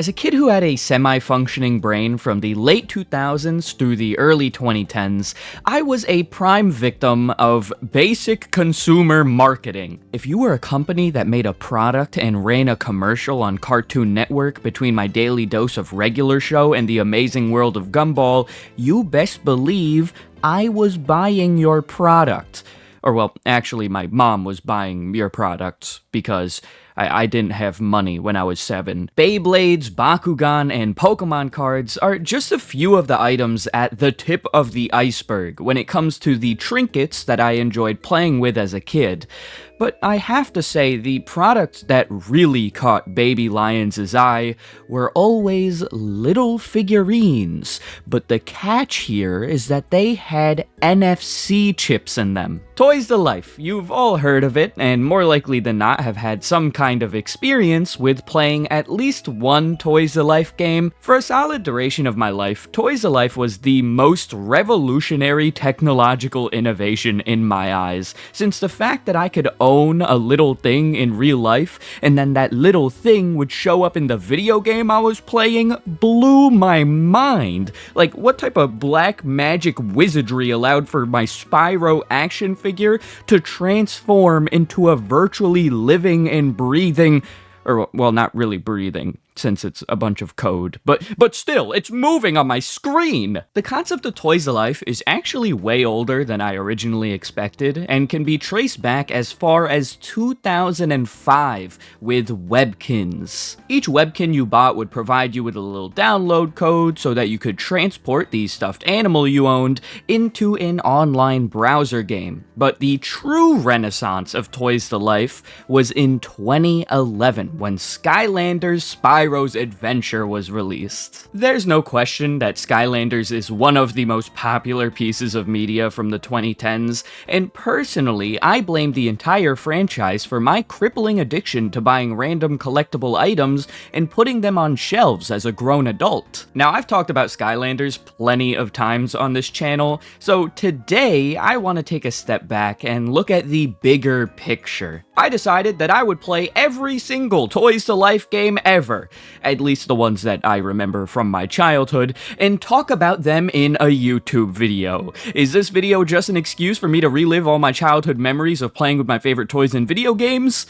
As a kid who had a semi-functioning brain from the late 2000s through the early 2010s, I was a prime victim of basic consumer marketing. If you were a company that made a product and ran a commercial on Cartoon Network between my daily dose of regular show and the amazing world of Gumball, you best believe I was buying your product. Or well, actually my mom was buying your products because I didn't have money when I was 7. Beyblades, Bakugan, and Pokemon cards are just a few of the items at the tip of the iceberg when it comes to the trinkets that I enjoyed playing with as a kid. But I have to say, the products that really caught baby LaiyenZ's eye were always little figurines. But the catch here is that they had NFC chips in them. Toys to Life. You've all heard of it, and more likely than not have had some kind of experience with playing at least one Toys to Life game. For a solid duration of my life, Toys to Life was the most revolutionary technological innovation in my eyes, since the fact that I could own a little thing in real life, and then that little thing would show up in the video game I was playing blew my mind. Like, what type of black magic wizardry allowed for my Spyro action figure to transform into a virtually living and breathing, or well, not really breathing, since it's a bunch of code, but still, it's moving on my screen! The concept of Toys to Life is actually way older than I originally expected, and can be traced back as far as 2005 with Webkins. Each Webkin you bought would provide you with a little download code so that you could transport the stuffed animal you owned into an online browser game. But the true renaissance of Toys to Life was in 2011, when Skylanders Spyro's Adventure was released. There's no question that Skylanders is one of the most popular pieces of media from the 2010s, and personally, I blame the entire franchise for my crippling addiction to buying random collectible items and putting them on shelves as a grown adult. Now, I've talked about Skylanders plenty of times on this channel, so today I want to take a step back and look at the bigger picture. I decided that I would play every single Toys to Life game ever, at least the ones that I remember from my childhood, and talk about them in a YouTube video. Is this video just an excuse for me to relive all my childhood memories of playing with my favorite toys in video games?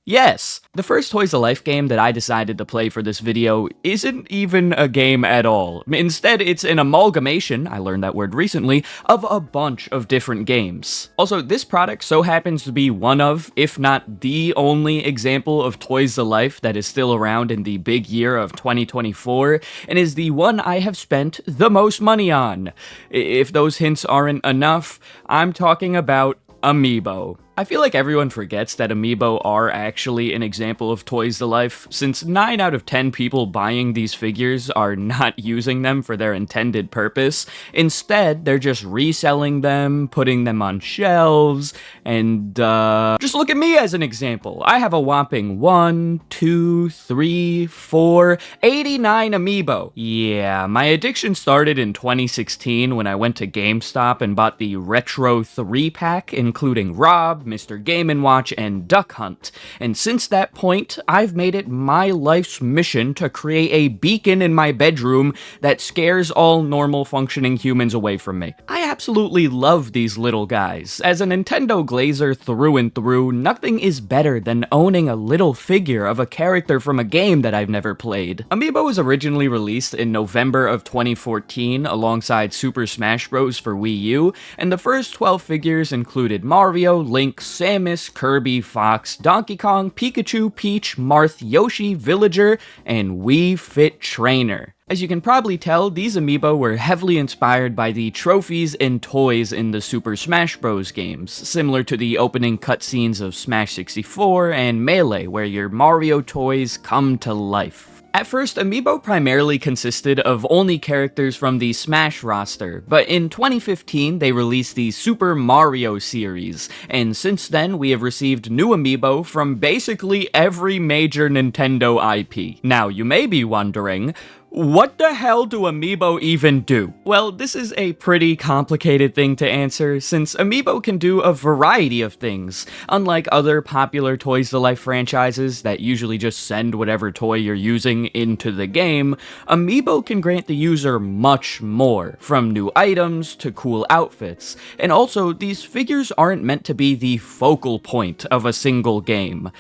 Yes. The first Toys to Life game that I decided to play for this video isn't even a game at all. Instead, it's an amalgamation, I learned that word recently, of a bunch of different games. Also, this product so happens to be one of, if not the only example of Toys to Life that is still around in the big year of 2024, and is the one I have spent the most money on. If those hints aren't enough, I'm talking about Amiibo. I feel like everyone forgets that Amiibo are actually an example of Toys to Life, since 9 out of 10 people buying these figures are not using them for their intended purpose. Instead, they're just reselling them, putting them on shelves, and just look at me as an example. I have a whopping 1, 2, 3, 4, 89 Amiibo. Yeah, my addiction started in 2016 when I went to GameStop and bought the Retro 3-pack, including Rob, Mr. Game & Watch, and Duck Hunt. And since that point, I've made it my life's mission to create a beacon in my bedroom that scares all normal functioning humans away from me. I absolutely love these little guys. As a Nintendo glazer through and through, nothing is better than owning a little figure of a character from a game that I've never played. Amiibo was originally released in November of 2014 alongside Super Smash Bros. For Wii U, and the first 12 figures included Mario, Link, Samus, Kirby, Fox, Donkey Kong, Pikachu, Peach, Marth, Yoshi, Villager, and Wii Fit Trainer. As you can probably tell, these Amiibo were heavily inspired by the trophies and toys in the Super Smash Bros. Games, similar to the opening cutscenes of Smash 64 and Melee, where your Mario toys come to life. At first, Amiibo primarily consisted of only characters from the Smash roster, but in 2015 they released the Super Mario series, and since then we have received new Amiibo from basically every major Nintendo IP. Now, you may be wondering, What the hell do Amiibo even do? Well, this is a pretty complicated thing to answer, since Amiibo can do a variety of things. Unlike other popular Toys to Life franchises that usually just send whatever toy you're using into the game, Amiibo can grant the user much more, from new items to cool outfits. And also, these figures aren't meant to be the focal point of a single game.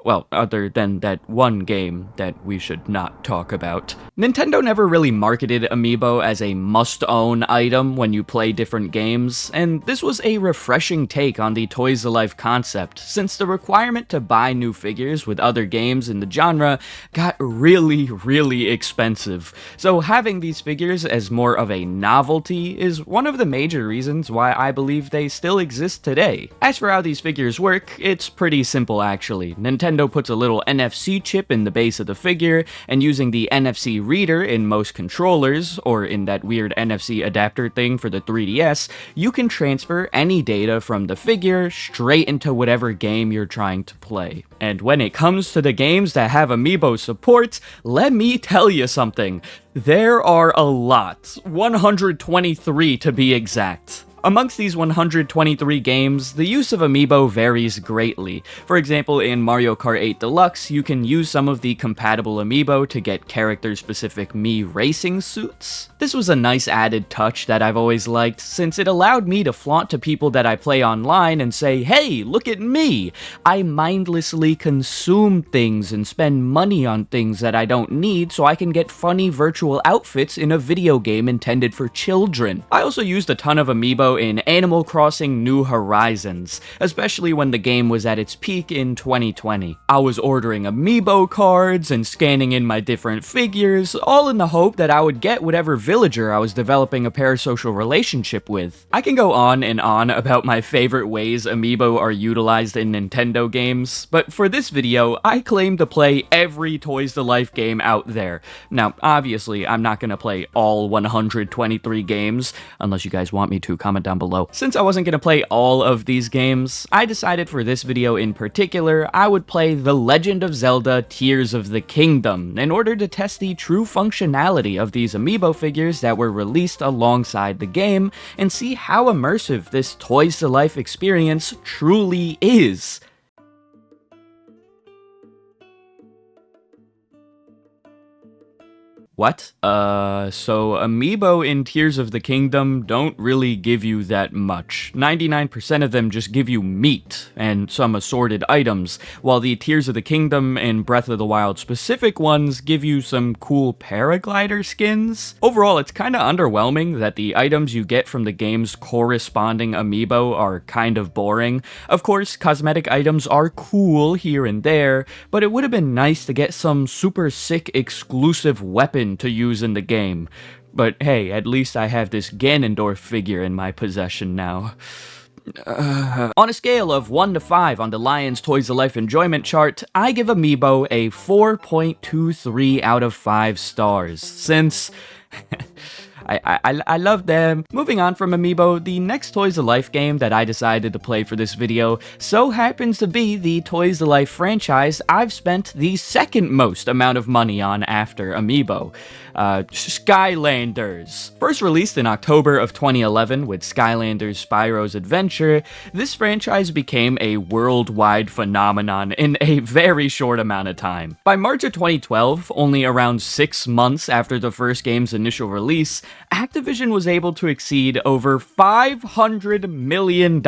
Well, other than that one game that we should not talk about. Nintendo never really marketed Amiibo as a must-own item when you play different games, and this was a refreshing take on the Toys to Life concept, since the requirement to buy new figures with other games in the genre got really expensive. So having these figures as more of a novelty is one of the major reasons why I believe they still exist today. As for how these figures work, it's pretty simple actually. Nintendo puts a little NFC chip in the base of the figure, and using the NFC reader in most controllers, or in that weird NFC adapter thing for the 3DS, you can transfer any data from the figure straight into whatever game you're trying to play. And when it comes to the games that have Amiibo support, let me tell you something. There are a lot. 123 to be exact. Amongst these 123 games, the use of Amiibo varies greatly. For example, in Mario Kart 8 Deluxe, you can use some of the compatible Amiibo to get character-specific Mii racing suits. This was a nice added touch that I've always liked, since it allowed me to flaunt to people that I play online and say, hey, look at me! I mindlessly consume things and spend money on things that I don't need so I can get funny virtual outfits in a video game intended for children. I also used a ton of Amiibo in Animal Crossing New Horizons, especially when the game was at its peak in 2020. I was ordering Amiibo cards and scanning in my different figures, all in the hope that I would get whatever villager I was developing a parasocial relationship with. I can go on and on about my favorite ways Amiibo are utilized in Nintendo games, but for this video, I claim to play every Toys to Life game out there. Now, obviously, I'm not gonna play all 123 games, unless you guys want me to. Comment down below. Since I wasn't gonna play all of these games, I decided for this video in particular, I would play The Legend of Zelda Tears of the Kingdom in order to test the true functionality of these Amiibo figures that were released alongside the game and see how immersive this Toys to Life experience truly is. What? So Amiibo in Tears of the Kingdom don't really give you that much. 99% of them just give you meat and some assorted items, while the Tears of the Kingdom and Breath of the Wild specific ones give you some cool paraglider skins. Overall, it's kinda underwhelming that the items you get from the game's corresponding Amiibo are kind of boring. Of course, cosmetic items are cool here and there, but it would have been nice to get some super sick exclusive weapon to use in the game. But hey, at least I have this Ganondorf figure in my possession now. On a scale of 1 to 5 on the LaiyenZ Toys to Life enjoyment chart, I give Amiibo a 4.23 out of 5 stars, since I love them. Moving on from Amiibo, the next Toys to Life game that I decided to play for this video so happens to be the Toys to Life franchise I've spent the second most amount of money on after Amiibo. Skylanders. First released in October of 2011 with Skylanders Spyro's Adventure, this franchise became a worldwide phenomenon in a very short amount of time. By March of 2012, only around 6 months after the first game's initial release, Activision was able to exceed over $500 million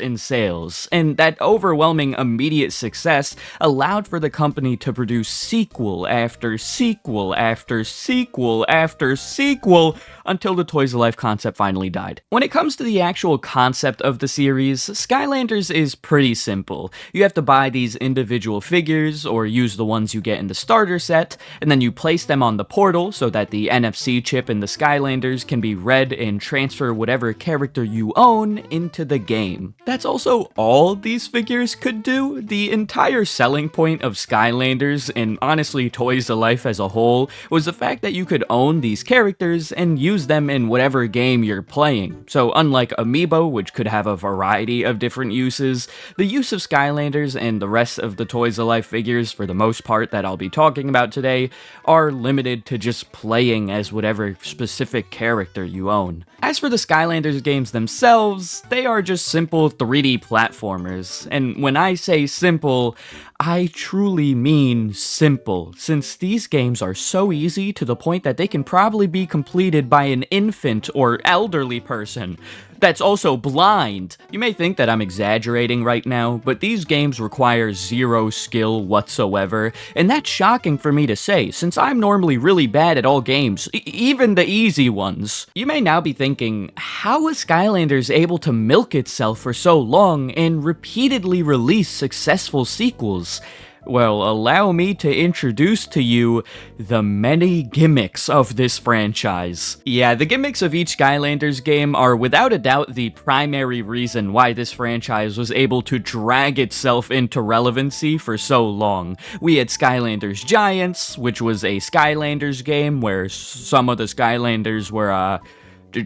in sales, and that overwhelming immediate success allowed for the company to produce sequel after sequel after sequel after sequel until the Toys to Life concept finally died. When it comes to the actual concept of the series, Skylanders is pretty simple. You have to buy these individual figures, or use the ones you get in the starter set, and then you place them on the portal so that the NFC chip in the Skylanders Skylanders can be read and transfer whatever character you own into the game. That's also all these figures could do. The entire selling point of Skylanders, and honestly Toys to Life as a whole, was the fact that you could own these characters and use them in whatever game you're playing. So unlike Amiibo, which could have a variety of different uses, the use of Skylanders and the rest of the Toys to Life figures, for the most part that I'll be talking about today, are limited to just playing as whatever specific character you own. As for the Skylanders games themselves, they are just simple 3D platformers, and when I say simple, I truly mean simple, since these games are so easy to the point that they can probably be completed by an infant or elderly person that's also blind. You may think that I'm exaggerating right now, but these games require zero skill whatsoever, and that's shocking for me to say, since I'm normally really bad at all games, even the easy ones. You may now be thinking, how was Skylanders able to milk itself for so long and repeatedly release successful sequels? Well, allow me to introduce to you the many gimmicks of this franchise. Yeah, the gimmicks of each Skylanders game are without a doubt the primary reason why this franchise was able to drag itself into relevancy for so long. We had Skylanders Giants, which was a Skylanders game where some of the Skylanders were,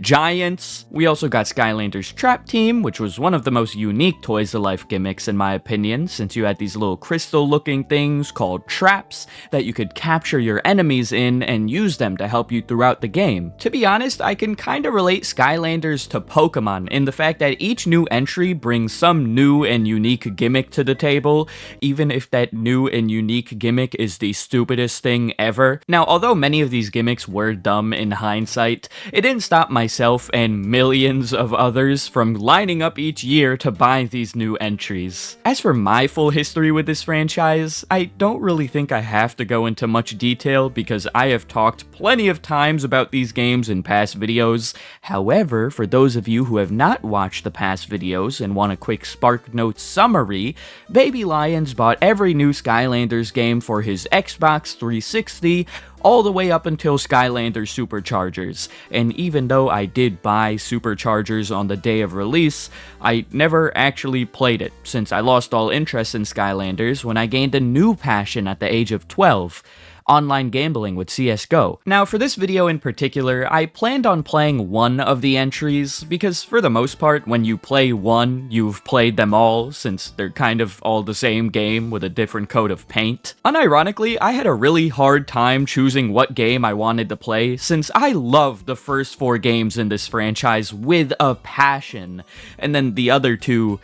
giants. We also got Skylanders Trap Team, which was one of the most unique Toys to Life gimmicks in my opinion, since you had these little crystal looking things called traps that you could capture your enemies in and use them to help you throughout the game. To be honest, I can kinda relate Skylanders to Pokemon in the fact that each new entry brings some new and unique gimmick to the table, even if that new and unique gimmick is the stupidest thing ever. Now, although many of these gimmicks were dumb in hindsight, it didn't stop myself and millions of others from lining up each year to buy these new entries. As for my full history with this franchise, I don't really think I have to go into much detail because I have talked plenty of times about these games in past videos. However, for those of you who have not watched the past videos and want a quick SparkNotes summary, Baby LaiyenZ bought every new Skylanders game for his Xbox 360 all the way up until Skylanders Superchargers, and even though I did buy Superchargers on the day of release, I never actually played it, since I lost all interest in Skylanders when I gained a new passion at the age of 12. Online gambling with CSGO. Now, for this video in particular, I planned on playing one of the entries, because for the most part, when you play one, you've played them all, since they're kind of all the same game with a different coat of paint. Unironically, I had a really hard time choosing what game I wanted to play, since I love the first 4 games in this franchise with a passion, and then the other 2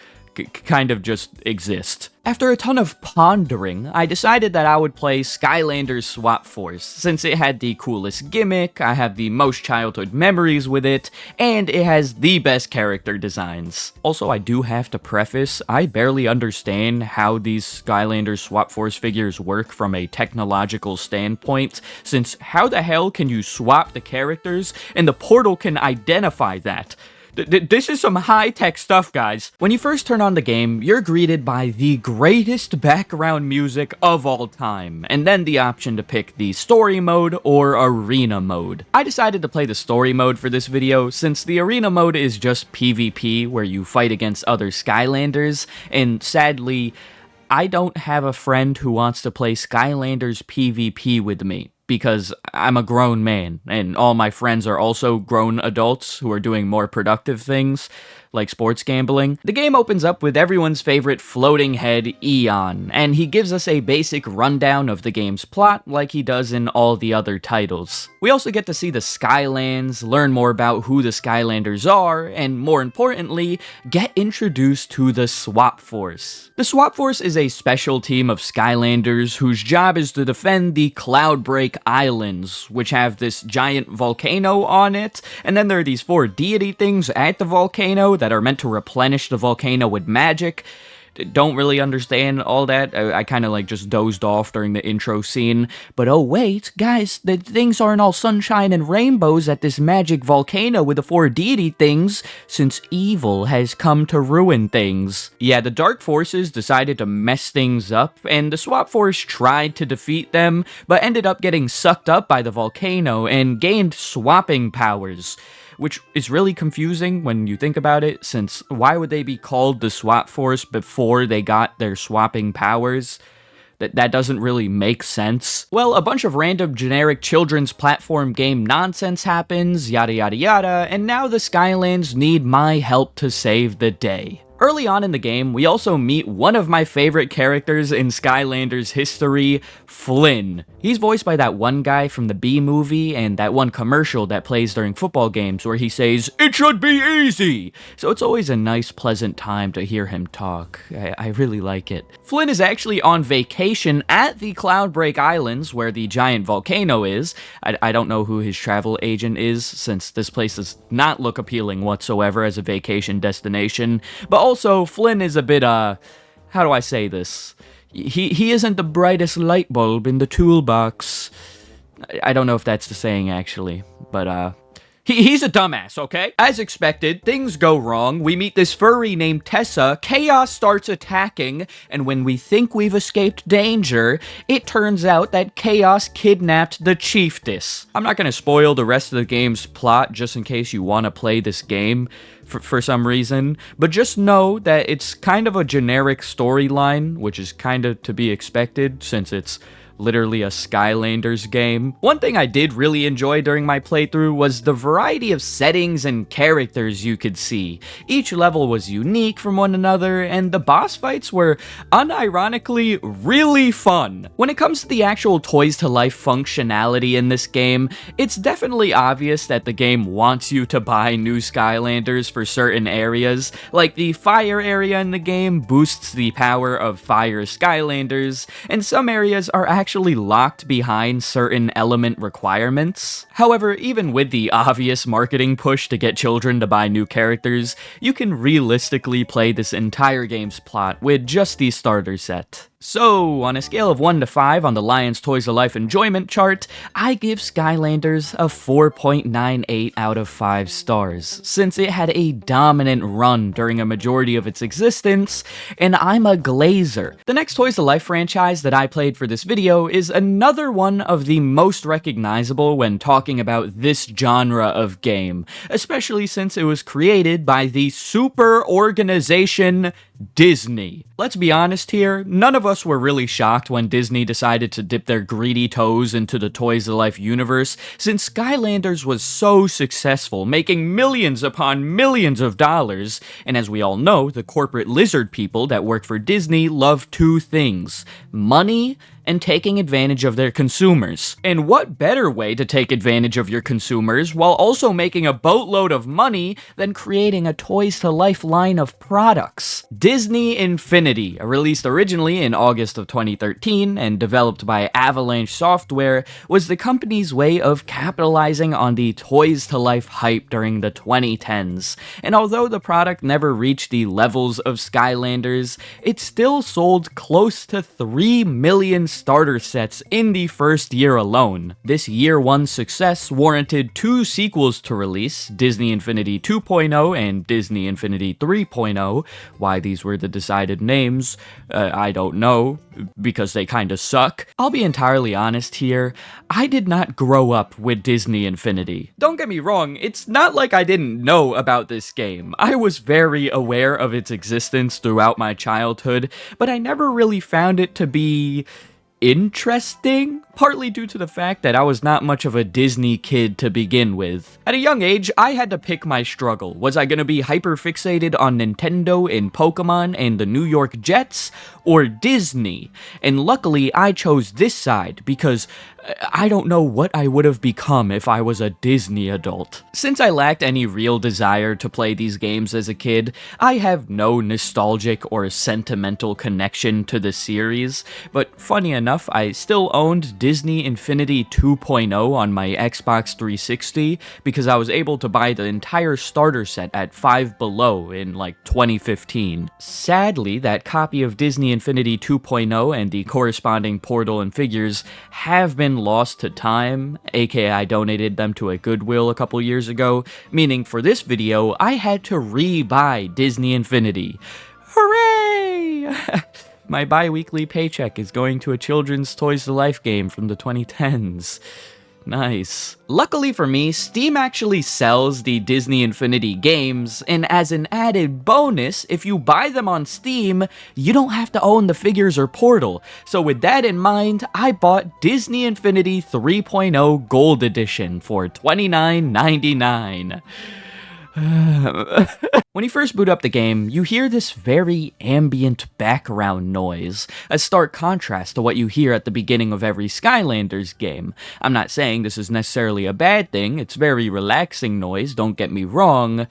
kind of just exist. After a ton of pondering, I decided that I would play Skylanders Swap Force, since it had the coolest gimmick, I have the most childhood memories with it, and it has the best character designs. Also, I do have to preface, I barely understand how these Skylanders Swap Force figures work from a technological standpoint, since how the hell can you swap the characters and the portal can identify that? This is some high-tech stuff, guys. When you first turn on the game, you're greeted by the greatest background music of all time, and then the option to pick the story mode or arena mode. I decided to play the story mode for this video, since the arena mode is just PvP, where you fight against other Skylanders, and sadly, I don't have a friend who wants to play Skylanders PvP with me, because I'm a grown man, and all my friends are also grown adults who are doing more productive things, like sports gambling. The game opens up with everyone's favorite floating head, Eon, and he gives us a basic rundown of the game's plot like he does in all the other titles. We also get to see the Skylands, learn more about who the Skylanders are, and more importantly, get introduced to the Swap Force. The Swap Force is a special team of Skylanders whose job is to defend the Cloudbreak Islands, which have this giant volcano on it, and then there are these 4 deity things at the volcano that are meant to replenish the volcano with magic. don't really understand all that. I kind of like just dozed off during the intro scene. But oh wait, guys, the things aren't all sunshine and rainbows at this magic volcano with the 4 deity things, since evil has come to ruin things. Yeah, the dark forces decided to mess things up, and the swap force tried to defeat them, but ended up getting sucked up by the volcano and gained swapping powers. Which is really confusing when you think about it, since why would they be called the Swap Force before they got their swapping powers? That doesn't really make sense. Well, a bunch of random generic children's platform game nonsense happens, yada yada yada, and now the Skylands need my help to save the day. Early on in the game, we also meet one of my favorite characters in Skylanders history, Flynn. He's voiced by that one guy from the Bee Movie and that one commercial that plays during football games where he says, "It should be easy!" So it's always a nice, pleasant time to hear him talk. I really like it. Flynn is actually on vacation at the Cloudbreak Islands, where the giant volcano is. I don't know who his travel agent is, since this place does not look appealing whatsoever as a vacation destination. But also, Flynn is a bit, how do I say this? He isn't the brightest light bulb in the toolbox. I don't know if that's the saying, actually, but, he's a dumbass, okay? As expected, things go wrong. We meet this furry named Tessa, chaos starts attacking, and when we think we've escaped danger, it turns out that chaos kidnapped the chiefess. I'm not gonna spoil the rest of the game's plot just in case you want to play this game for some reason, but just know that it's kind of a generic storyline, which is kind of to be expected since it's literally a Skylanders game. One thing I did really enjoy during my playthrough was the variety of settings and characters you could see. Each level was unique from one another, and the boss fights were unironically really fun. When it comes to the actual Toys to Life functionality in this game, it's definitely obvious that the game wants you to buy new Skylanders for certain areas. Like the fire area in the game boosts the power of fire Skylanders, and some areas are actually locked behind certain element requirements. However, even with the obvious marketing push to get children to buy new characters, you can realistically play this entire game's plot with just the starter set. So, on a scale of 1 to 5 on the LaiyenZ Toys to Life enjoyment chart, I give Skylanders a 4.98 out of 5 stars, since it had a dominant run during a majority of its existence, and I'm a glazer. The next Toys to Life franchise that I played for this video is another one of the most recognizable when talking about this genre of game, especially since it was created by the super organization Disney. Let's be honest here, none of us were really shocked when Disney decided to dip their greedy toes into the Toys to Life universe, since Skylanders was so successful, making millions upon millions of dollars, and as we all know, the corporate lizard people that work for Disney love 2 things: money and taking advantage of their consumers. And what better way to take advantage of your consumers while also making a boatload of money than creating a Toys to Life line of products? Disney Infinity, released originally in August of 2013 and developed by Avalanche Software, was the company's way of capitalizing on the Toys to Life hype during the 2010s. And although the product never reached the levels of Skylanders, it still sold close to 3 million starter sets in the first year alone. This year 1 success warranted 2 sequels to release, Disney Infinity 2.0 and Disney Infinity 3.0. Why these were the decided names, I don't know, because they kinda suck. I'll be entirely honest here, I did not grow up with Disney Infinity. Don't get me wrong, it's not like I didn't know about this game. I was very aware of its existence throughout my childhood, but I never really found it to be interesting, partly due to the fact that I was not much of a Disney kid to begin with. At a young age, I had to pick my struggle. Was I gonna be hyper-fixated on Nintendo and Pokemon and the New York Jets, or Disney? And luckily, I chose this side, because I don't know what I would have become if I was a Disney adult. Since I lacked any real desire to play these games as a kid, I have no nostalgic or sentimental connection to the series, but funny enough, I still owned Disney Infinity 2.0 on my Xbox 360 because I was able to buy the entire starter set at Five Below in like 2015. Sadly, that copy of Disney Infinity 2.0 and the corresponding portal and figures have been lost to time, aka I donated them to a Goodwill a couple years ago, meaning for this video, I had to re-buy Disney Infinity. Hooray! My bi-weekly paycheck is going to a children's Toys to Life game from the 2010s. Nice. Luckily for me, Steam actually sells the Disney Infinity games, and as an added bonus, if you buy them on Steam, you don't have to own the figures or portal. So with that in mind, I bought Disney Infinity 3.0 Gold Edition for $29.99. When you first boot up the game, you hear this very ambient background noise, a stark contrast to what you hear at the beginning of every Skylanders game. I'm not saying this is necessarily a bad thing, it's very relaxing noise, don't get me wrong,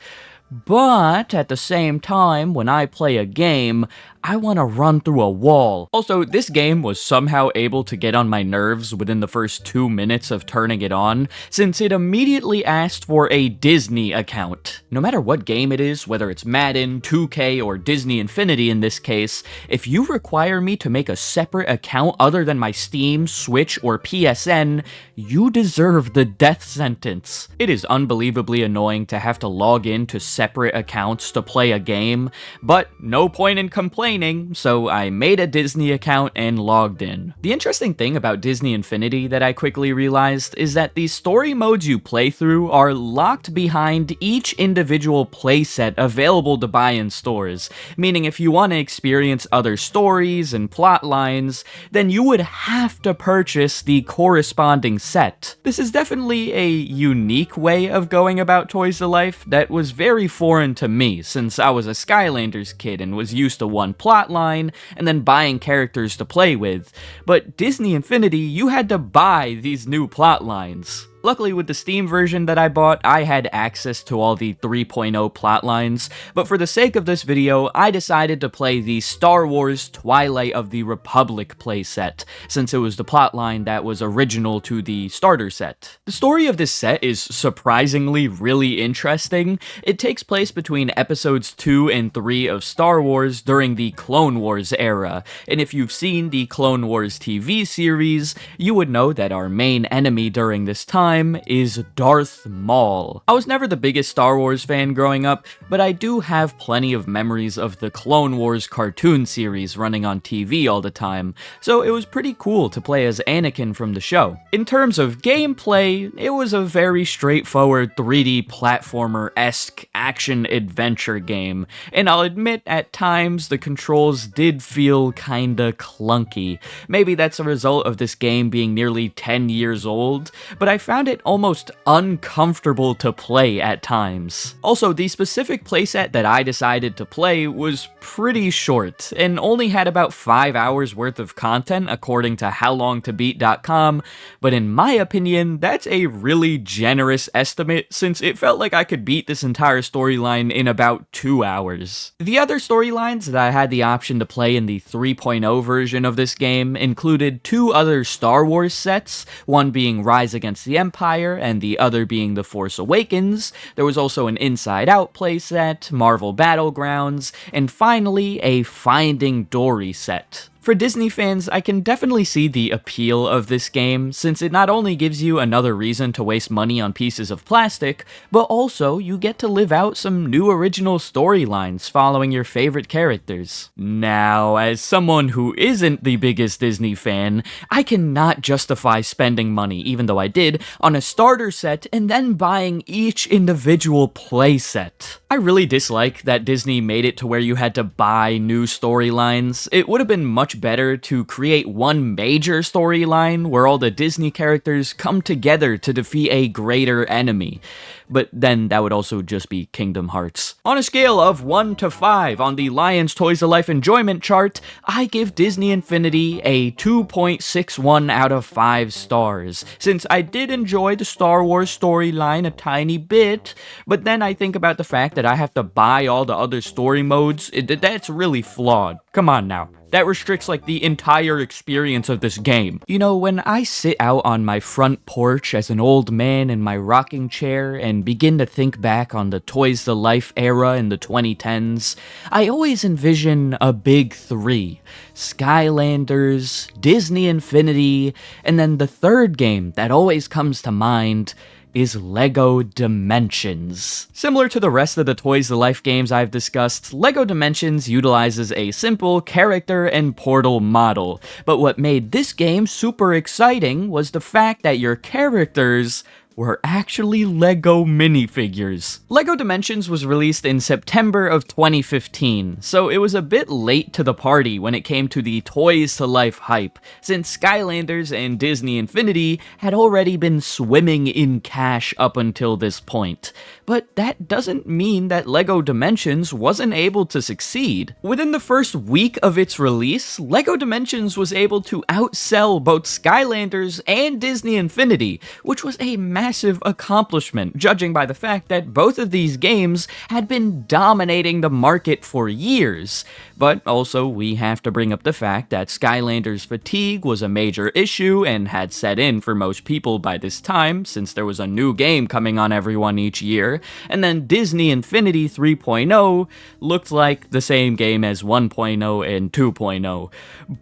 but at the same time, when I play a game, I want to run through a wall. Also, this game was somehow able to get on my nerves within the first 2 minutes of turning it on, since it immediately asked for a Disney account. No matter what game it is, whether it's Madden, 2K, or Disney Infinity in this case, if you require me to make a separate account other than my Steam, Switch, or PSN, you deserve the death sentence. It is unbelievably annoying to have to log in to separate accounts to play a game, but no point in complaining, so I made a Disney account and logged in. The interesting thing about Disney Infinity that I quickly realized is that the story modes you play through are locked behind each individual playset available to buy in stores, meaning if you want to experience other stories and plot lines, then you would have to purchase the corresponding set. This is definitely a unique way of going about Toys to Life that was very foreign to me, since I was a Skylanders kid and was used to one plotline and then buying characters to play with. But Disney Infinity, you had to buy these new plotlines. Luckily, with the Steam version that I bought, I had access to all the 3.0 plotlines, but for the sake of this video, I decided to play the Star Wars Twilight of the Republic playset, since it was the plotline that was original to the starter set. The story of this set is surprisingly really interesting. It takes place between episodes 2 and 3 of Star Wars during the Clone Wars era, and if you've seen the Clone Wars TV series, you would know that our main enemy during this time is Darth Maul. I was never the biggest Star Wars fan growing up, but I do have plenty of memories of the Clone Wars cartoon series running on TV all the time, so it was pretty cool to play as Anakin from the show. In terms of gameplay, it was a very straightforward 3D platformer-esque action-adventure game, and I'll admit at times the controls did feel kinda clunky. Maybe that's a result of this game being nearly 10 years old, but I found it almost uncomfortable to play at times. Also, the specific playset that I decided to play was pretty short, and only had about 5 hours worth of content according to howlongtobeat.com, but in my opinion, that's a really generous estimate since it felt like I could beat this entire storyline in about 2 hours. The other storylines that I had the option to play in the 3.0 version of this game included 2 other Star Wars sets, one being Rise Against the Empire, and the other being The Force Awakens. There was also an Inside Out playset, Marvel Battlegrounds, and finally a Finding Dory set. For Disney fans, I can definitely see the appeal of this game, since it not only gives you another reason to waste money on pieces of plastic, but also you get to live out some new original storylines following your favorite characters. Now, as someone who isn't the biggest Disney fan, I cannot justify spending money, even though I did, on a starter set and then buying each individual playset. I really dislike that Disney made it to where you had to buy new storylines. It would have been much much better to create one major storyline where all the Disney characters come together to defeat a greater enemy. But then that would also just be Kingdom Hearts. On a scale of 1 to 5 on the LaiyenZ Toys to Life enjoyment chart, I give Disney Infinity a 2.61 out of 5 stars, since I did enjoy the Star Wars storyline a tiny bit, but then I think about the fact that I have to buy all the other story modes. That's really flawed. Come on now. That restricts like the entire experience of this game. You know, when I sit out on my front porch as an old man in my rocking chair and begin to think back on the Toys to Life era in the 2010s, I always envision a big three: Skylanders, Disney Infinity, and then the third game that always comes to mind is LEGO Dimensions. Similar to the rest of the Toys to Life games I've discussed, LEGO Dimensions utilizes a simple character and portal model, but what made this game super exciting was the fact that your characters were actually LEGO minifigures. LEGO Dimensions was released in September of 2015, so it was a bit late to the party when it came to the Toys to Life hype, since Skylanders and Disney Infinity had already been swimming in cash up until this point. But that doesn't mean that LEGO Dimensions wasn't able to succeed. Within the first week of its release, LEGO Dimensions was able to outsell both Skylanders and Disney Infinity, which was a massive accomplishment, judging by the fact that both of these games had been dominating the market for years. But also, we have to bring up the fact that Skylanders fatigue was a major issue and had set in for most people by this time, since there was a new game coming on everyone each year, and then Disney Infinity 3.0 looked like the same game as 1.0 and 2.0.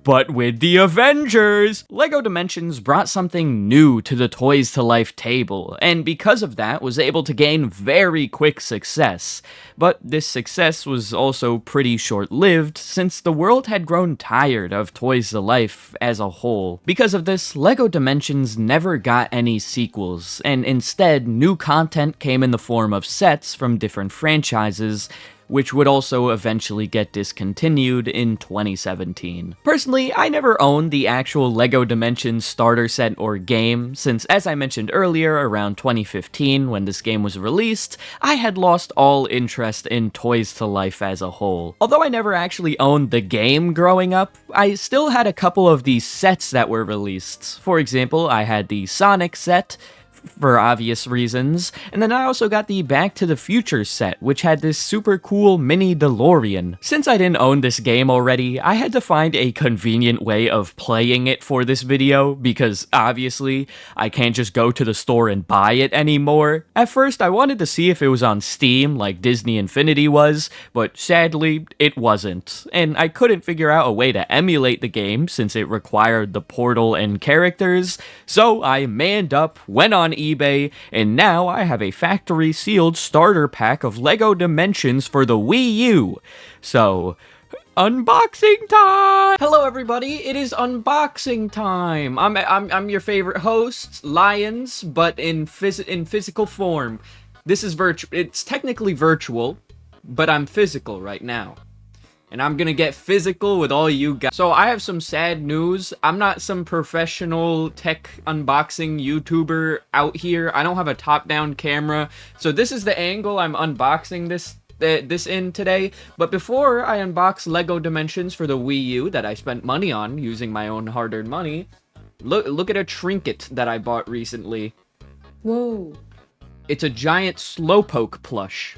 But with the Avengers, LEGO Dimensions brought something new to the Toys to Life table, and because of that was able to gain very quick success. But this success was also pretty short-lived, since the world had grown tired of Toys to Life as a whole. Because of this, LEGO Dimensions never got any sequels, and instead, new content came in the form of sets from different franchises, which would also eventually get discontinued in 2017. Personally, I never owned the actual LEGO Dimensions starter set or game, since as I mentioned earlier, around 2015 when this game was released, I had lost all interest in Toys to Life as a whole. Although I never actually owned the game growing up, I still had a couple of these sets that were released. For example, I had the Sonic set, for obvious reasons, and then I also got the Back to the Future set, which had this super cool mini DeLorean. Since I didn't own this game already, I had to find a convenient way of playing it for this video, because obviously, I can't just go to the store and buy it anymore. At first, I wanted to see if it was on Steam, like Disney Infinity was, but sadly, it wasn't, and I couldn't figure out a way to emulate the game since it required the portal and characters, so I manned up, went on eBay, and now I have a factory sealed starter pack of LEGO Dimensions for the Wii U. So, unboxing time! Hello everybody, it is unboxing time. I'm your favorite host, LaiyenZ, but in physical form. This is it's technically virtual, but I'm physical right now. And I'm gonna get physical with all you guys. So I have some sad news. I'm not some professional tech unboxing YouTuber out here. I don't have a top-down camera. So this is the angle I'm unboxing this in today. But before I unbox LEGO Dimensions for the Wii U that I spent money on using my own hard-earned money, look at a trinket that I bought recently. Whoa. It's a giant Slowpoke plush.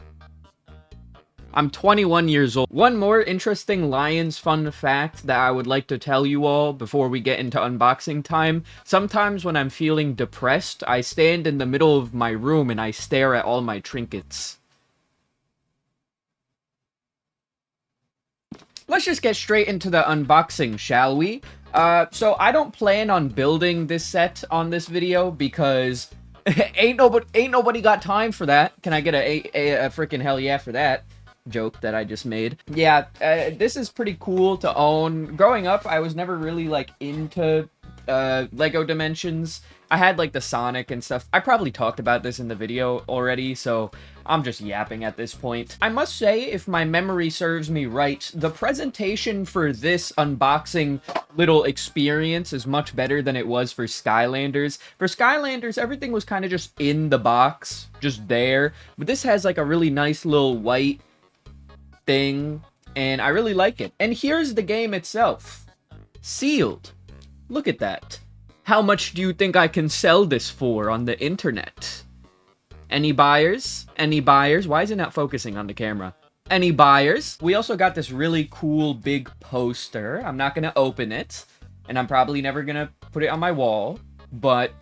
I'm 21 years old. One more interesting LaiyenZ fun fact that I would like to tell you all before we get into unboxing time. Sometimes when I'm feeling depressed, I stand in the middle of my room and I stare at all my trinkets. Let's just get straight into the unboxing, shall we? So I don't plan on building this set on this video because ain't nobody got time for that. Can I get a freaking hell yeah for that joke that I just made? Yeah, this is pretty cool to own. Growing up, I was never really like into LEGO Dimensions, I had like the Sonic and stuff. I probably talked about this in the video already, so I'm just yapping at this point. I must say, if my memory serves me right, the presentation for this unboxing little experience is much better than it was for Skylanders. For Skylanders, everything was kind of just in the box, just there. But this has like a really nice little white thing, and I really like it. And here's the game itself. Sealed. Look at that. How much do you think I can sell this for on the internet? Any buyers? Any buyers? Why is it not focusing on the camera? Any buyers? We also got this really cool big poster. I'm not gonna open it, and I'm probably never gonna put it on my wall, but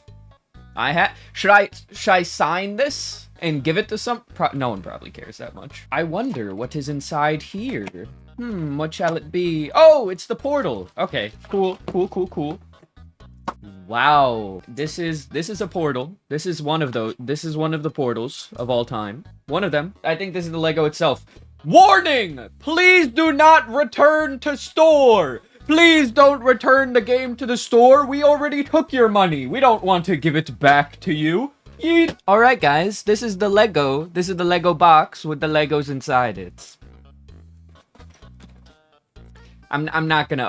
should I sign this and give it to some? No one probably cares that much. I wonder what is inside here. What shall it be? Oh, it's the portal. Okay, cool. Wow, this is a portal. This is one of the portals of all time. One of them. I think this is the Lego itself. Warning! Please do not return to store. Please don't return the game to the store. We already took your money. We don't want to give it back to you. Yeet. All right, guys, this is the Lego. This is the Lego box with the Legos inside it. I'm not gonna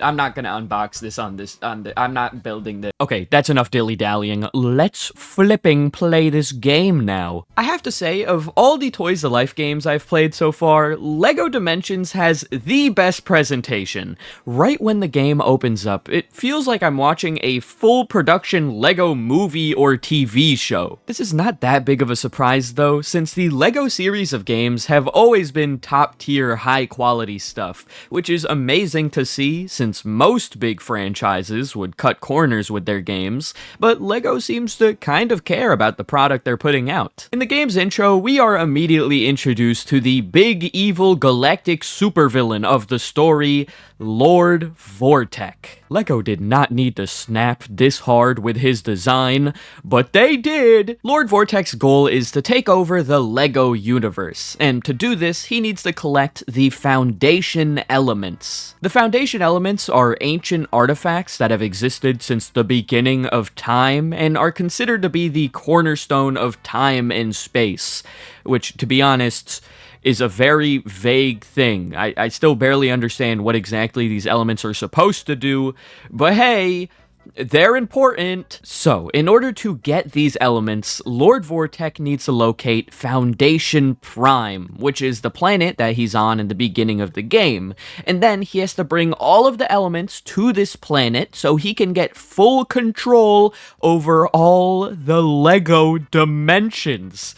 I'm not gonna unbox this I'm not building this. Okay, that's enough dilly-dallying. Let's flipping play this game now. I have to say, of all the Toys to Life games I've played so far, LEGO Dimensions has the best presentation. Right when the game opens up, it feels like I'm watching a full production LEGO movie or TV show. This is not that big of a surprise though, since the LEGO series of games have always been top tier, high quality stuff, which is amazing to see since most big franchises would cut corners with their games, but LEGO seems to kind of care about the product they're putting out. In the game's intro, we are immediately introduced to the big evil galactic supervillain of the story, Lord Vortek. LEGO did not need to snap this hard with his design, but they did! Lord Vortek's goal is to take over the LEGO universe, and to do this, he needs to collect the Foundation Elements. The Foundation Elements are ancient artifacts that have existed since the beginning of time, and are considered to be the cornerstone of time and space, which, to be honest, is a very vague thing. I still barely understand what exactly these elements are supposed to do, but hey, they're important. So, in order to get these elements, Lord Vortek needs to locate Foundation Prime, which is the planet that he's on in the beginning of the game. And then he has to bring all of the elements to this planet so he can get full control over all the LEGO Dimensions,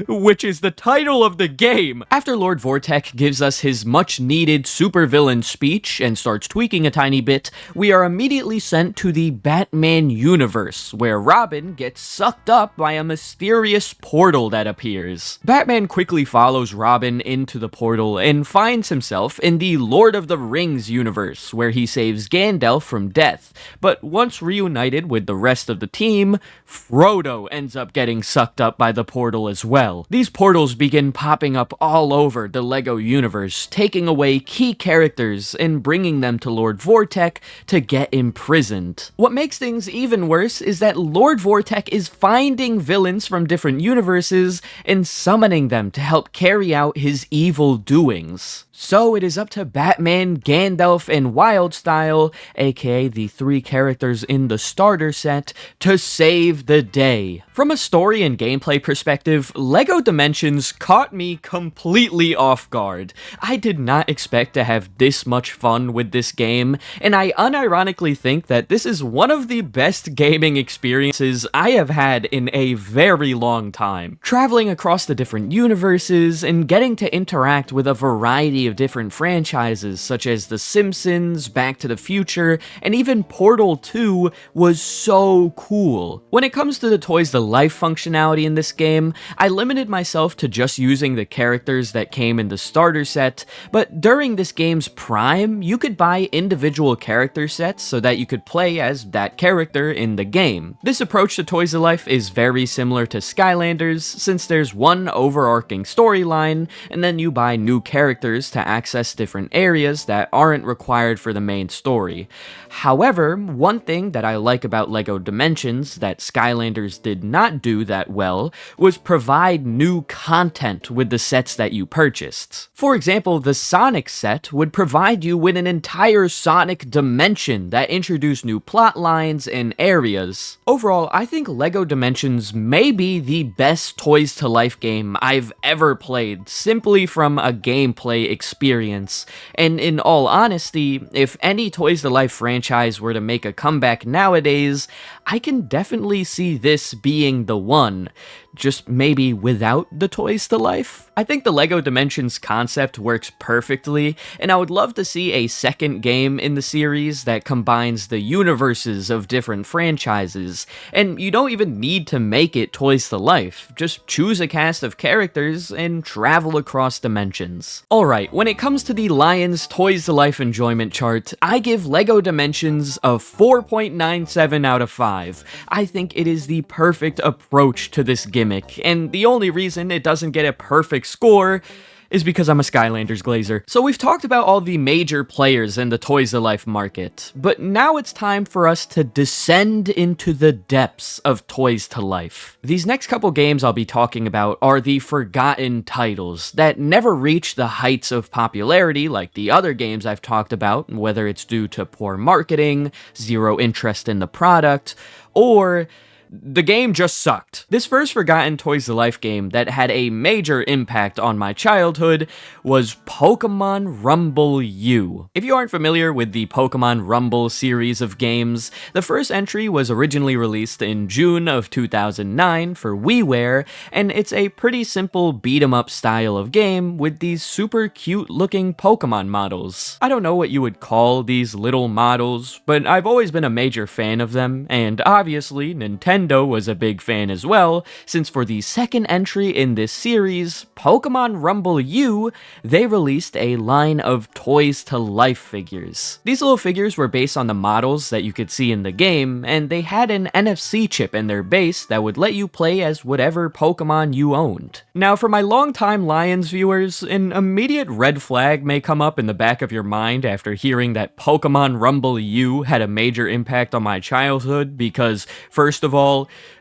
which is the title of the game. After Lord Vortek gives us his much-needed supervillain speech and starts tweaking a tiny bit, we are immediately sent to the Batman universe, where Robin gets sucked up by a mysterious portal that appears. Batman quickly follows Robin into the portal and finds himself in the Lord of the Rings universe, where he saves Gandalf from death, but once reunited with the rest of the team, Frodo ends up getting sucked up by the portal as well. These portals begin popping up all over the LEGO universe, taking away key characters and bringing them to Lord Vortek to get imprisoned. What makes things even worse is that Lord Vortek is finding villains from different universes and summoning them to help carry out his evil doings. So it is up to Batman, Gandalf, and Wildstyle, aka the three characters in the starter set, to save the day. From a story and gameplay perspective, LEGO Dimensions caught me completely off guard. I did not expect to have this much fun with this game, and I unironically think that this is one of the best gaming experiences I have had in a very long time. Traveling across the different universes and getting to interact with a variety of different franchises such as The Simpsons, Back to the Future, and even Portal 2 was so cool. When it comes to the Toys to Life functionality in this game, I limited myself to just using the characters that came in the starter set, but during this game's prime, you could buy individual character sets so that you could play as as that character in the game. This approach to Toys to Life is very similar to Skylanders, since there's one overarching storyline, and then you buy new characters to access different areas that aren't required for the main story. However, one thing that I like about LEGO Dimensions that Skylanders did not do that well was provide new content with the sets that you purchased. For example, the Sonic set would provide you with an entire Sonic dimension that introduced new plot lines and areas. Overall, I think LEGO Dimensions may be the best Toys to Life game I've ever played, simply from a gameplay experience. And in all honesty, if any Toys to Life franchise were to make a comeback nowadays, I can definitely see this being the one. Just maybe without the Toys to Life? I think the LEGO Dimensions concept works perfectly, and I would love to see a second game in the series that combines the universes of different franchises, and you don't even need to make it Toys to Life, just choose a cast of characters and travel across dimensions. Alright, when it comes to the LaiyenZ Toys to Life enjoyment chart, I give LEGO Dimensions a 4.97 out of 5. I think it is the perfect approach to this gimmick, and the only reason it doesn't get a perfect score is because I'm a Skylanders glazer. So we've talked about all the major players in the Toys to Life market, but now it's time for us to descend into the depths of Toys to Life. These next couple games I'll be talking about are the forgotten titles that never reached the heights of popularity like the other games I've talked about, whether it's due to poor marketing, zero interest in the product, or the game just sucked. This first forgotten Toys to Life game that had a major impact on my childhood was Pokemon Rumble U. If you aren't familiar with the Pokemon Rumble series of games, the first entry was originally released in June of 2009 for WiiWare, and it's a pretty simple beat-em-up style of game with these super cute looking Pokemon models. I don't know what you would call these little models, but I've always been a major fan of them, and obviously Nintendo was a big fan as well, since for the second entry in this series, Pokemon Rumble U, they released a line of Toys to Life figures. These little figures were based on the models that you could see in the game, and they had an NFC chip in their base that would let you play as whatever Pokemon you owned. Now, for my longtime LaiyenZ viewers, an immediate red flag may come up in the back of your mind after hearing that Pokemon Rumble U had a major impact on my childhood, because first of all,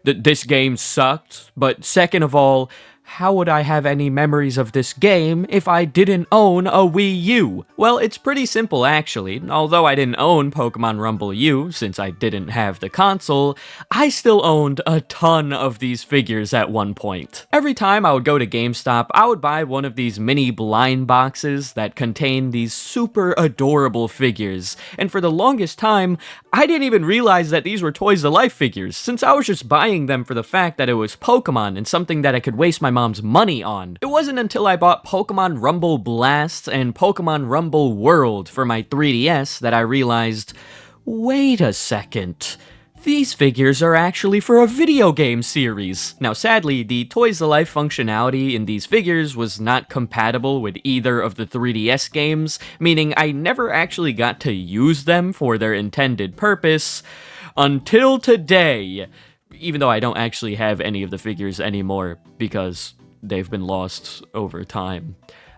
this game sucked, but second of all, how would I have any memories of this game if I didn't own a Wii U? Well, it's pretty simple actually. Although I didn't own Pokemon Rumble U, since I didn't have the console, I still owned a ton of these figures at one point. Every time I would go to GameStop, I would buy one of these mini blind boxes that contain these super adorable figures, and for the longest time, I didn't even realize that these were Toys to Life figures, since I was just buying them for the fact that it was Pokemon and something that I could waste my mom's money on. It wasn't until I bought Pokemon Rumble Blast and Pokemon Rumble World for my 3DS that I realized, wait a second, these figures are actually for a video game series. Now sadly, the Toys to Life functionality in these figures was not compatible with either of the 3DS games, meaning I never actually got to use them for their intended purpose until today. Even though I don't actually have any of the figures anymore because they've been lost over time.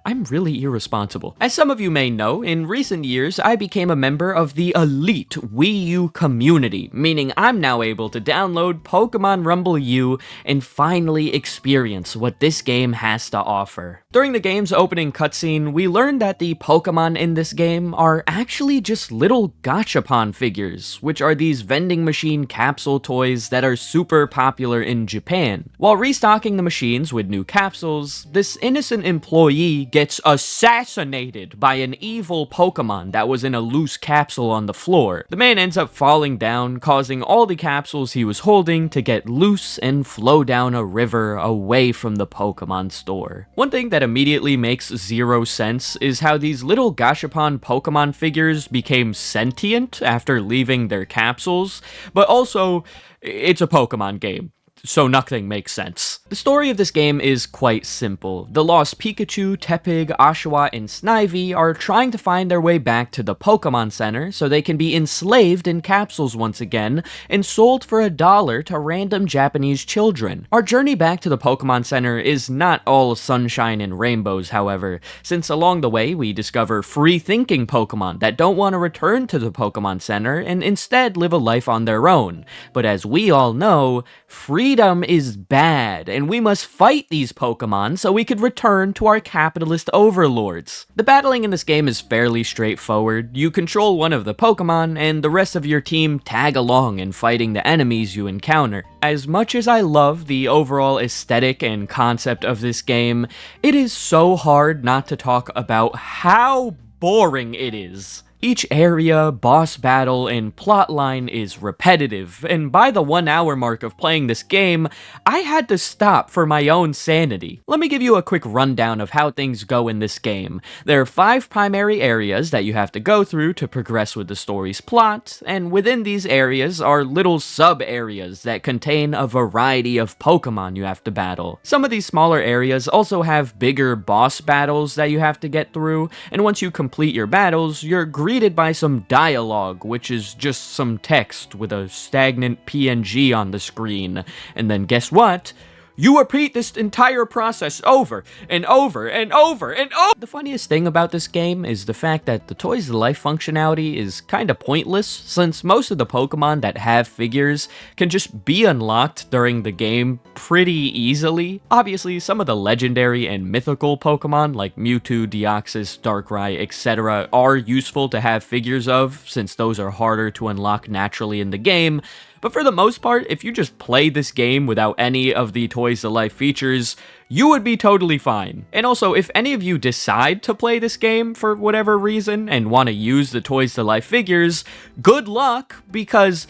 I'm really irresponsible. As some of you may know, in recent years, I became a member of the elite Wii U community, meaning I'm now able to download Pokemon Rumble U and finally experience what this game has to offer. During the game's opening cutscene, we learned that the Pokemon in this game are actually just little gachapon figures, which are these vending machine capsule toys that are super popular in Japan. While restocking the machines with new capsules, this innocent employee gets assassinated by an evil Pokemon that was in a loose capsule on the floor. The man ends up falling down, causing all the capsules he was holding to get loose and flow down a river away from the Pokemon store. One thing that immediately makes zero sense is how these little gachapon Pokemon figures became sentient after leaving their capsules, but also, it's a Pokemon game, so nothing makes sense. The story of this game is quite simple. The lost Pikachu, Tepig, Oshawott, and Snivy are trying to find their way back to the Pokemon Center so they can be enslaved in capsules once again and sold for $1 to random Japanese children. Our journey back to the Pokemon Center is not all sunshine and rainbows, however, since along the way we discover free-thinking Pokemon that don't want to return to the Pokemon Center and instead live a life on their own. But as we all know, freedom is bad, and we must fight these Pokemon so we could return to our capitalist overlords. The battling in this game is fairly straightforward. You control one of the Pokemon, and the rest of your team tag along in fighting the enemies you encounter. As much as I love the overall aesthetic and concept of this game, it is so hard not to talk about how boring it is. Each area, boss battle, and plotline is repetitive, and by the 1 hour mark of playing this game, I had to stop for my own sanity. Let me give you a quick rundown of how things go in this game. There are 5 primary areas that you have to go through to progress with the story's plot, and within these areas are little sub-areas that contain a variety of Pokemon you have to battle. Some of these smaller areas also have bigger boss battles that you have to get through, and once you complete your battles, you're greeted by some dialogue, which is just some text with a stagnant PNG on the screen. And then guess what? You repeat this entire process over and over and over and over. The funniest thing about this game is the fact that the Toys to Life functionality is kinda pointless, since most of the Pokemon that have figures can just be unlocked during the game pretty easily. Obviously, some of the legendary and mythical Pokemon like Mewtwo, Deoxys, Darkrai, etc. are useful to have figures of, since those are harder to unlock naturally in the game. But for the most part, if you just play this game without any of the Toys to Life features, you would be totally fine. And also, if any of you decide to play this game for whatever reason and want to use the Toys to Life figures, good luck, because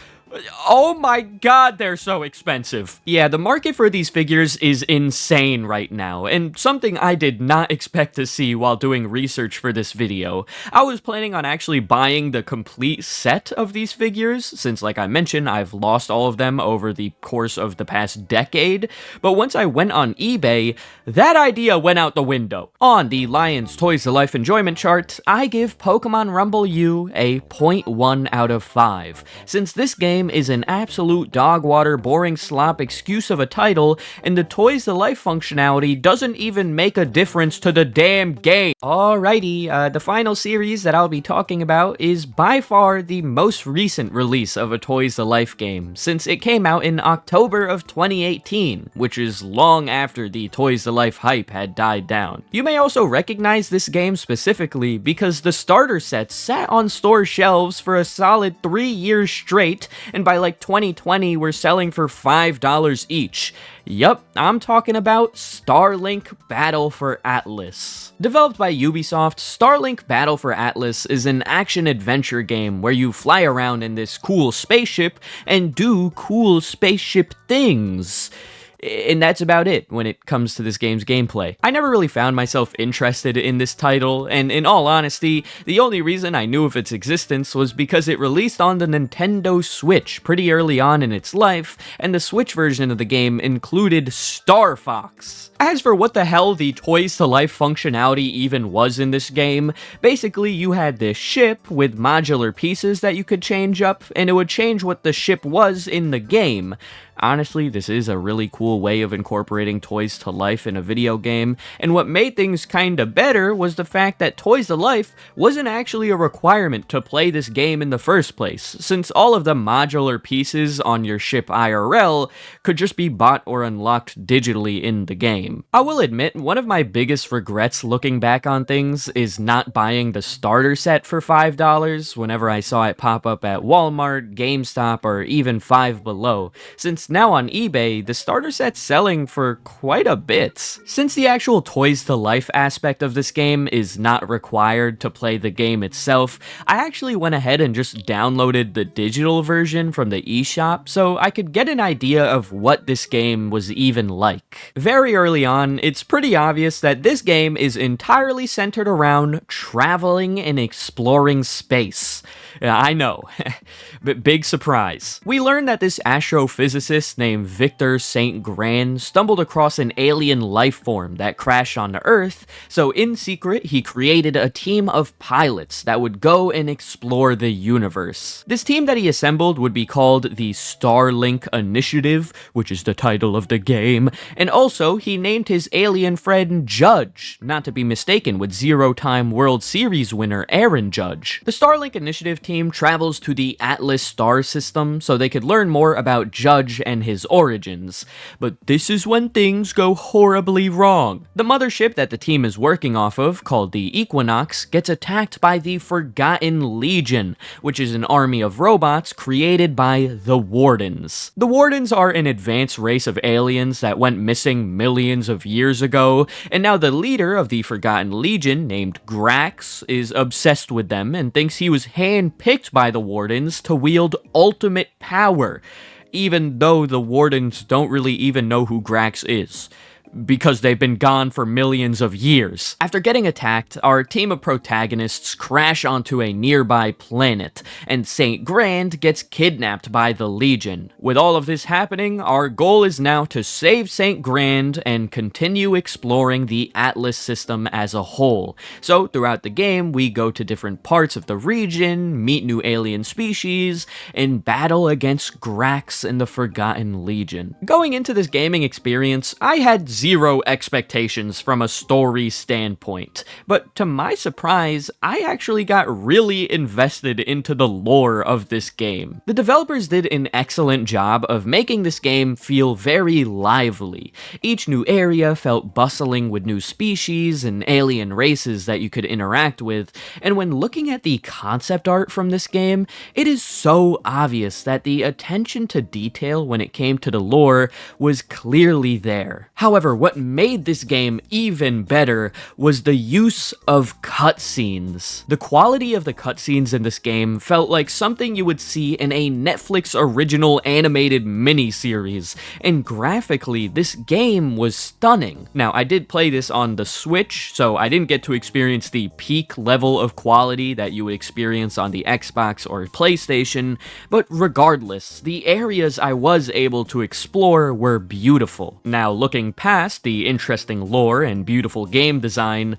oh my god, they're so expensive. Yeah, the market for these figures is insane right now, and something I did not expect to see while doing research for this video. I was planning on actually buying the complete set of these figures, since like I mentioned, I've lost all of them over the course of the past decade, but once I went on eBay, that idea went out the window. On the LaiyenZ Toys to Life enjoyment chart, I give Pokemon Rumble U a 0.1 out of 5, since this game is an absolute dog water, boring slop excuse of a title, and the Toys to Life functionality doesn't even make a difference to the damn game. Alrighty, the final series that I'll be talking about is by far the most recent release of a Toys to Life game, since it came out in October of 2018, which is long after the Toys to Life hype had died down. You may also recognize this game specifically because the starter sets sat on store shelves for a solid 3 years straight, and by like 2020 were selling for $5 each. Yup, I'm talking about Starlink Battle for Atlas. Developed by Ubisoft, Starlink Battle for Atlas is an action-adventure game where you fly around in this cool spaceship and do cool spaceship things. And that's about it when it comes to this game's gameplay. I never really found myself interested in this title, and in all honesty, the only reason I knew of its existence was because it released on the Nintendo Switch pretty early on in its life, and the Switch version of the game included Star Fox. As for what the hell the Toys to Life functionality even was in this game, basically you had this ship with modular pieces that you could change up, and it would change what the ship was in the game. Honestly, this is a really cool way of incorporating Toys to Life in a video game, and what made things kinda better was the fact that Toys to Life wasn't actually a requirement to play this game in the first place, since all of the modular pieces on your ship IRL could just be bought or unlocked digitally in the game. I will admit, one of my biggest regrets looking back on things is not buying the starter set for $5 whenever I saw it pop up at Walmart, GameStop, or even Five Below, since now on eBay, the starter set's selling for quite a bit. Since the actual Toys to Life aspect of this game is not required to play the game itself, I actually went ahead and just downloaded the digital version from the eShop so I could get an idea of what this game was even like. Very early on, it's pretty obvious that this game is entirely centered around traveling and exploring space. I know, but big surprise. We learn that this astrophysicist physicist named Victor St. Grand stumbled across an alien life form that crashed onto Earth, so in secret he created a team of pilots that would go and explore the universe. This team that he assembled would be called the Starlink Initiative, which is the title of the game, and also he named his alien friend Judge, not to be mistaken with zero-time World Series winner Aaron Judge. The Starlink Initiative team travels to the Atlas star system so they could learn more about Judge and his origins. But this is when things go horribly wrong. The mothership that the team is working off of, called the Equinox, gets attacked by the Forgotten Legion, which is an army of robots created by the Wardens. The Wardens are an advanced race of aliens that went missing millions of years ago, and now the leader of the Forgotten Legion, named Grax, is obsessed with them and thinks he was handpicked by the Wardens to wield ultimate power, even though the Wardens don't really even know who Grax is, because they've been gone for millions of years. After getting attacked, our team of protagonists crash onto a nearby planet, and St. Grand gets kidnapped by the Legion. With all of this happening, our goal is now to save St. Grand and continue exploring the Atlas system as a whole. So throughout the game, we go to different parts of the region, meet new alien species, and battle against Grax and the Forgotten Legion. Going into this gaming experience, I had zero expectations from a story standpoint, but to my surprise, I actually got really invested into the lore of this game. The developers did an excellent job of making this game feel very lively. Each new area felt bustling with new species and alien races that you could interact with, and when looking at the concept art from this game, it is so obvious that the attention to detail when it came to the lore was clearly there. However, what made this game even better was the use of cutscenes. The quality of the cutscenes in this game felt like something you would see in a Netflix original animated miniseries, and graphically, this game was stunning. Now, I did play this on the Switch, so I didn't get to experience the peak level of quality that you would experience on the Xbox or PlayStation, but regardless, the areas I was able to explore were beautiful. Now, looking past the interesting lore and beautiful game design,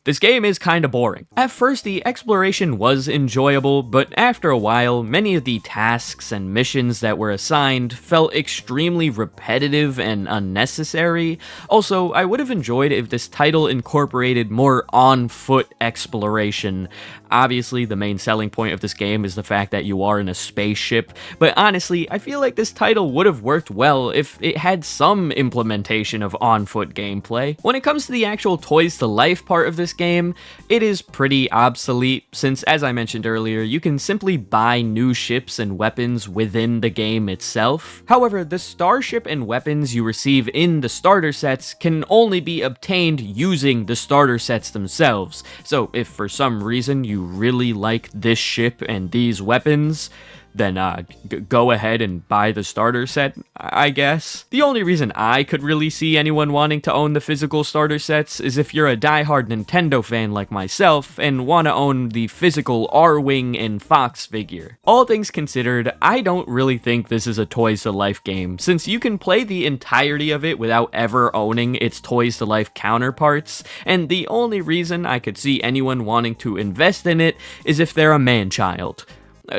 this game is kinda boring. At first, the exploration was enjoyable, but after a while, many of the tasks and missions that were assigned felt extremely repetitive and unnecessary. Also, I would have enjoyed if this title incorporated more on-foot exploration. Obviously, the main selling point of this game is the fact that you are in a spaceship, but honestly, I feel like this title would have worked well if it had some implementation of on-foot gameplay. When it comes to the actual Toys to Life part of this game, it is pretty obsolete, since as I mentioned earlier, you can simply buy new ships and weapons within the game itself. However, the starship and weapons you receive in the starter sets can only be obtained using the starter sets themselves, so if for some reason you really like this ship and these weapons, then go ahead and buy the starter set, I guess. The only reason I could really see anyone wanting to own the physical starter sets is if you're a diehard Nintendo fan like myself and want to own the physical R-Wing and Fox figure. All things considered, I don't really think this is a Toys to Life game, since you can play the entirety of it without ever owning its Toys to Life counterparts, and the only reason I could see anyone wanting to invest in it is if they're a man-child,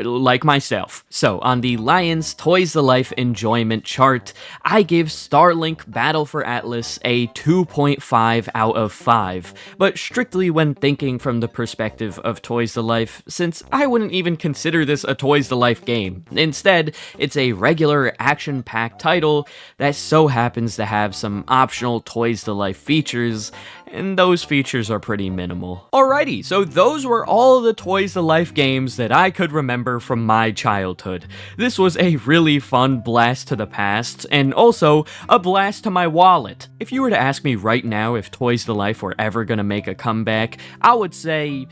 like myself. So, on the LaiyenZ Toys to Life enjoyment chart, I give Starlink Battle for Atlas a 2.5 out of 5, but strictly when thinking from the perspective of Toys to Life, since I wouldn't even consider this a Toys to Life game. Instead, it's a regular action-packed title that so happens to have some optional Toys to Life features, and those features are pretty minimal. Alrighty, so those were all the Toys to Life games that I could remember from my childhood. This was a really fun blast to the past, and also a blast to my wallet. If you were to ask me right now if Toys to Life were ever gonna make a comeback, I would say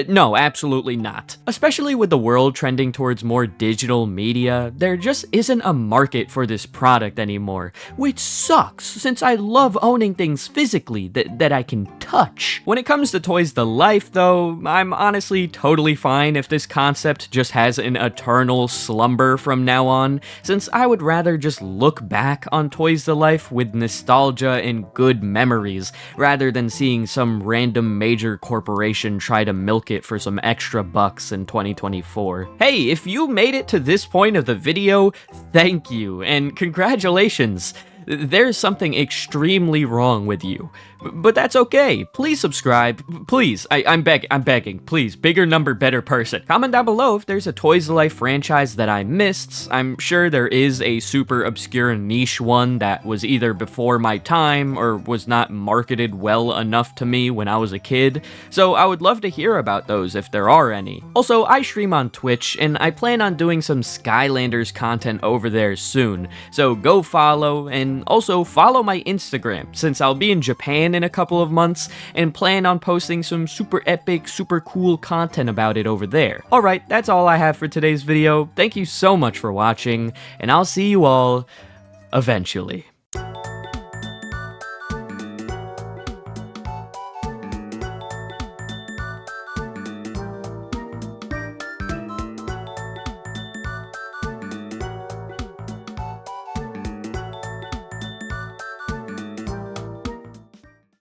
No, absolutely not. Especially with the world trending towards more digital media, there just isn't a market for this product anymore, which sucks since I love owning things physically that I can touch. When it comes to Toys to Life though, I'm honestly totally fine if this concept just has an eternal slumber from now on, since I would rather just look back on Toys to Life with nostalgia and good memories, rather than seeing some random major corporation try to milk it for some extra bucks in 2024. Hey, if you made it to this point of the video, thank you, and congratulations. There's something extremely wrong with you. But that's okay. Please subscribe. Please, I'm begging. Please, bigger number, better person. Comment down below if there's a Toys to Life franchise that I missed. I'm sure there is a super obscure niche one that was either before my time or was not marketed well enough to me when I was a kid. So I would love to hear about those if there are any. Also, I stream on Twitch and I plan on doing some Skylanders content over there soon. So go follow, and also follow my Instagram since I'll be in Japan in a couple of months and plan on posting some super epic, super cool content about it over there. Alright, that's all I have for today's video. Thank you so much for watching, and I'll see you all eventually.